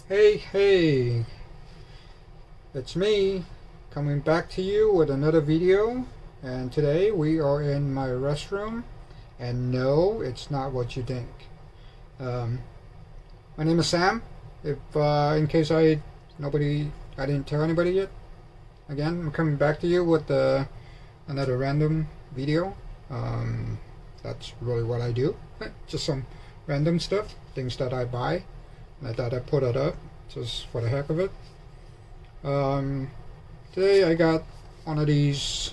Hey, it's me coming back to you with another video, and today we are in my restroom, and no, it's not what you think. My name is Sam. If in case I didn't tell anybody yet, again, I'm coming back to you with another random video. That's really what I do. Just some random stuff, things that I buy. I thought I'd put it up just for the heck of it. Today I got one of these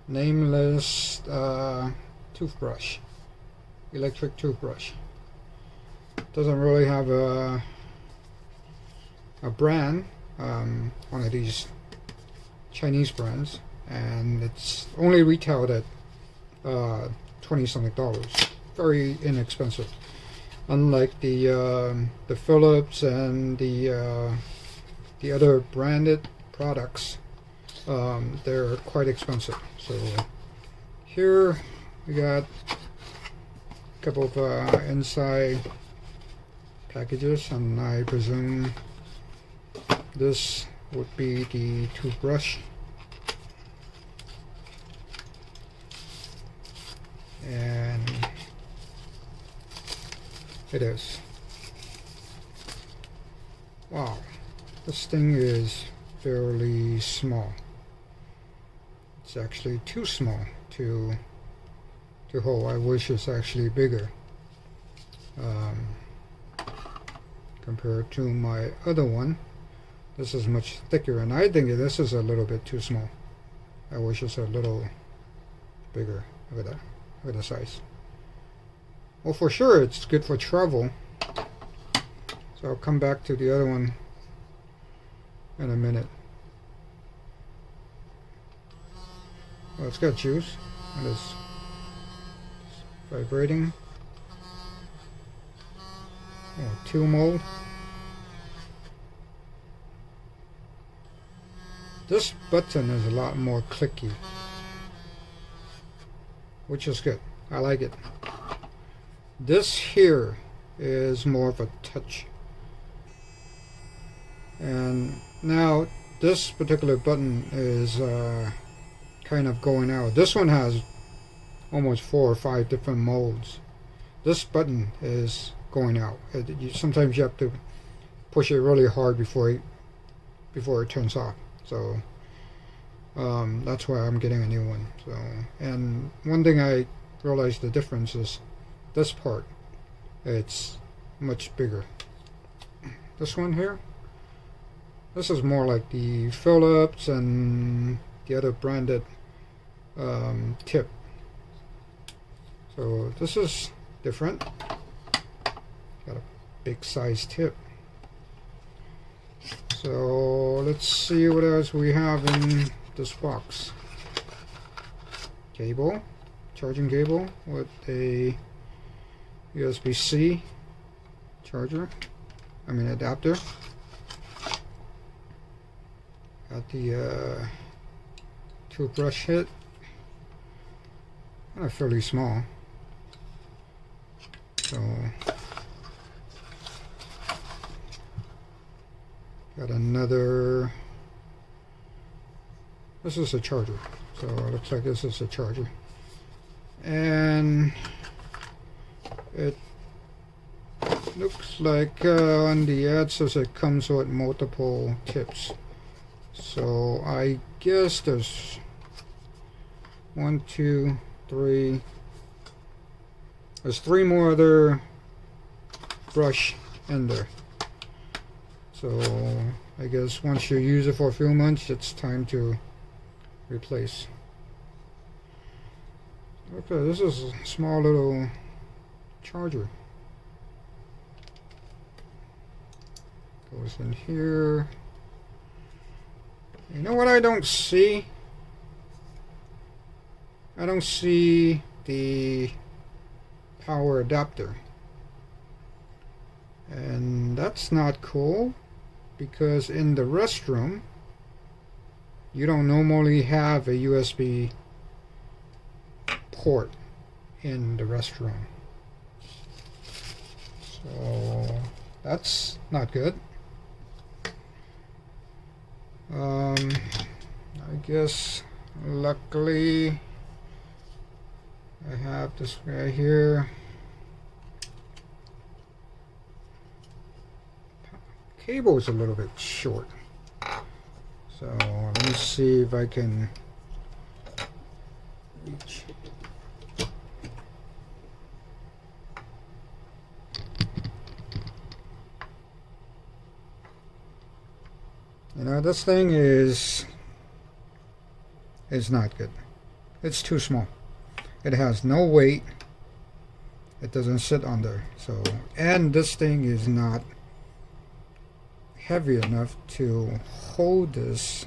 nameless toothbrush, electric toothbrush. Doesn't really have a brand, one of these Chinese brands, and it's only retailed at $20-something. Very inexpensive. Unlike the Philips and the other branded products, they're quite expensive. So here we got a couple of inside packages, and I presume this would be the toothbrush. And it is. Wow, this thing is fairly small. It's actually too small to hold. I wish it's actually bigger compared to my other one. This is much thicker, and I think this is a little bit too small. I wish it's a little bigger. Look at that. Look at the size. Well, for sure it's good for travel, so I'll come back to the other one in a minute. Well, it's got juice, and it's vibrating. Oh, 2 mold. This button is a lot more clicky, which is good. I like it. This here is more of a touch. And now this particular button is kind of going out. This one has almost 4 or 5 different modes. This button is going out. Sometimes you have to push it really hard before it turns off. So that's why I'm getting a new one. So, and one thing I realized the difference is this part. It's much bigger. This one here, this is more like the Philips and the other branded tip. So this is different. Got a big size tip. So let's see what else we have in this box. Cable, charging cable with a USB-C adapter. Got the toothbrush head, kind of fairly small. So got another. This is a charger, so it looks like this is a charger, and it looks like on the ad says it comes with multiple tips. So I guess there's 1, 2, 3. There's 3 more other brush in there. So I guess once you use it for a few months, it's time to replace. Okay, this is a small little charger. Goes in here. You know what I don't see? I don't see the power adapter. And that's not cool, because in the restroom you don't normally have a USB port in the restroom. So that's not good. I guess luckily I have this guy here. Cable is a little bit short, so let me see if I can reach. You know, this thing is not good. It's too small. It has no weight. It doesn't sit under. So, and this thing is not heavy enough to hold this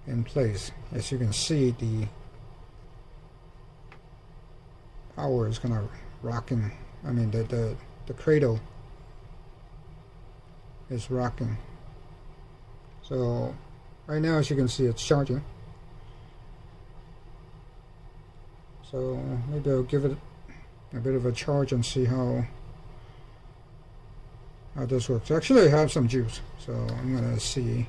in place. As you can see, the power is gonna rocking. I mean, the cradle is rocking. So right now, as you can see, it's charging. So maybe I'll give it a bit of a charge and see how this works. Actually, I have some juice, so I'm gonna see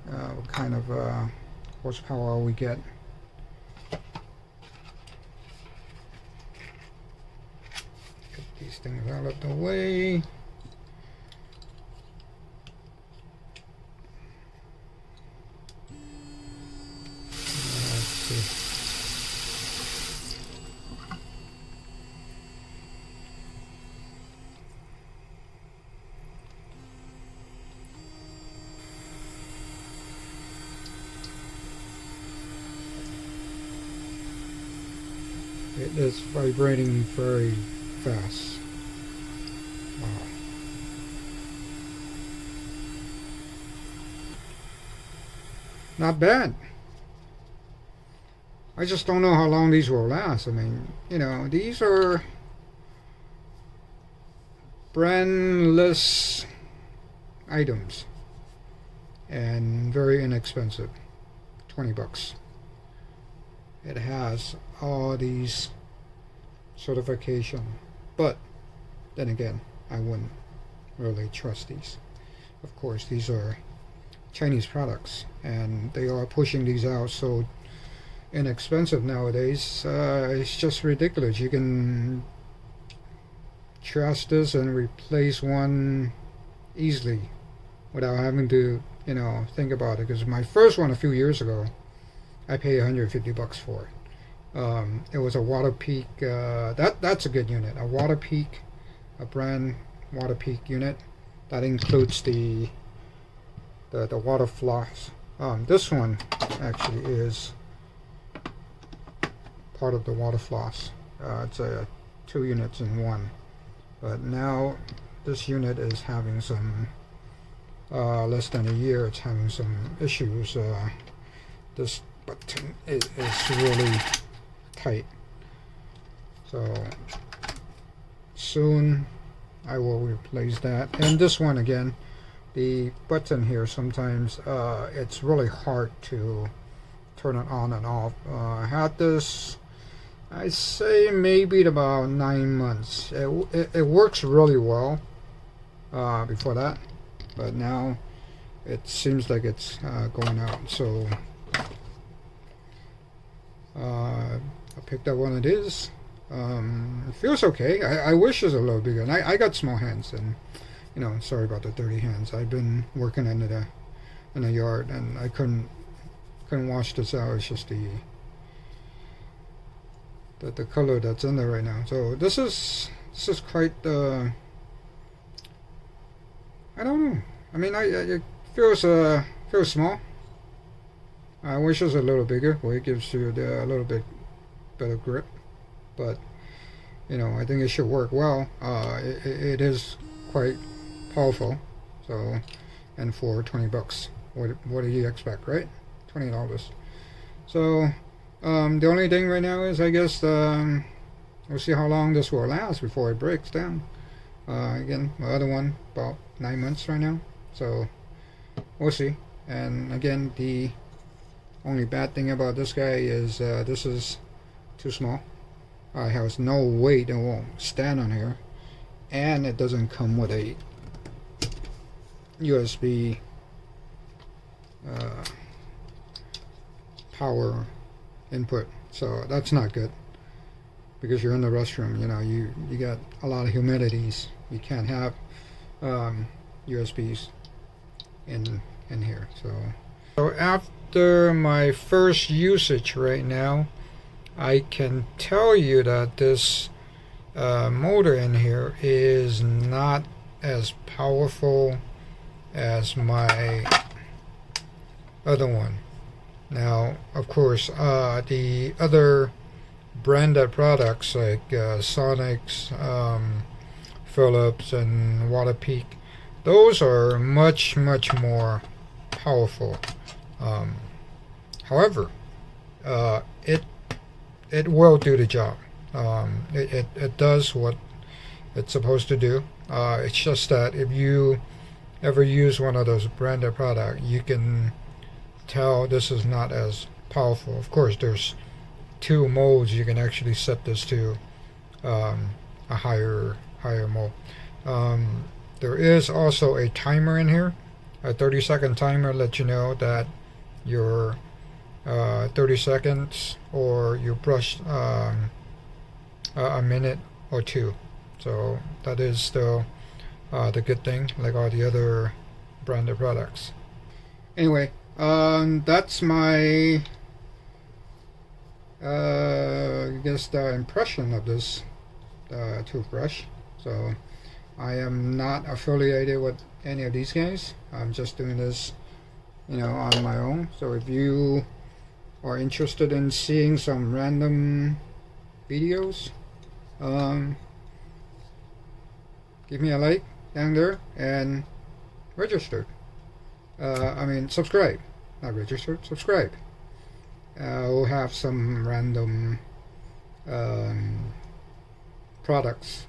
what kind of horsepower we get. Get these things out of the way. It is vibrating very fast. Wow. Not bad. I just don't know how long these will last. I mean, you know, these are brandless items and very inexpensive. 20 bucks. It has all these certification, but then again, I wouldn't really trust these. Of course, these are Chinese products, and they are pushing these out so inexpensive nowadays. It's just ridiculous. You can trust this and replace one easily without having to, you know, think about it. Because my first one a few years ago, I paid 150 bucks for it. It was a Waterpeak. That's a good unit. A Waterpeak, a brand Waterpeak unit. That includes the water floss. This one actually is part of the water floss. It's 2 units in one. But now this unit is having some less than a year. It's having some issues. This button is really tight, so soon I will replace that. And this one again, the button here, sometimes it's really hard to turn it on and off. I had this, I say maybe about 9 months. It works really well before that, but now it seems like it's going out. So I picked up one of these. It feels okay. I wish it was a little bigger. And I got small hands, and you know, sorry about the dirty hands. I've been working in the yard, and I couldn't wash this out. It's just the color that's in there right now. So this is quite. I don't know. I mean, it feels small. I wish it was a little bigger, where it gives you a little bit better grip. But you know, I think it should work well. It is quite powerful. So, and for 20 bucks, what do you expect, right? $20. So the only thing right now is, I guess, we'll see how long this will last before it breaks down. Again, my other one about 9 months right now. So we'll see. And again, the only bad thing about this guy is this is too small. It has no weight. It won't stand on here. and it doesn't come with a USB power input, so that's not good, because you're in the restroom, you know, you got a lot of humidities. You can't have USBs in here. So after my first usage right now, I can tell you that this motor in here is not as powerful as my other one. Now, of course, the other branded products like Sonic's, Philips, and Waterpik, those are much more powerful. However, it will do the job. It does what it's supposed to do. It's just that if you ever use one of those branded products, you can tell this is not as powerful. Of course, there's 2 modes you can actually set this to, a higher mode. There is also a timer in here. A 30-second timer lets you know that your 30 seconds or you brushed a minute or 2. So that is still the good thing, like all the other branded products. Anyway, that's my I guess the impression of this toothbrush. So I am not affiliated with any of these guys. I'm just doing this, you know, on my own. So if you are interested in seeing some random videos, give me a like down there and register. Subscribe. Not registered, subscribe. We'll have some random products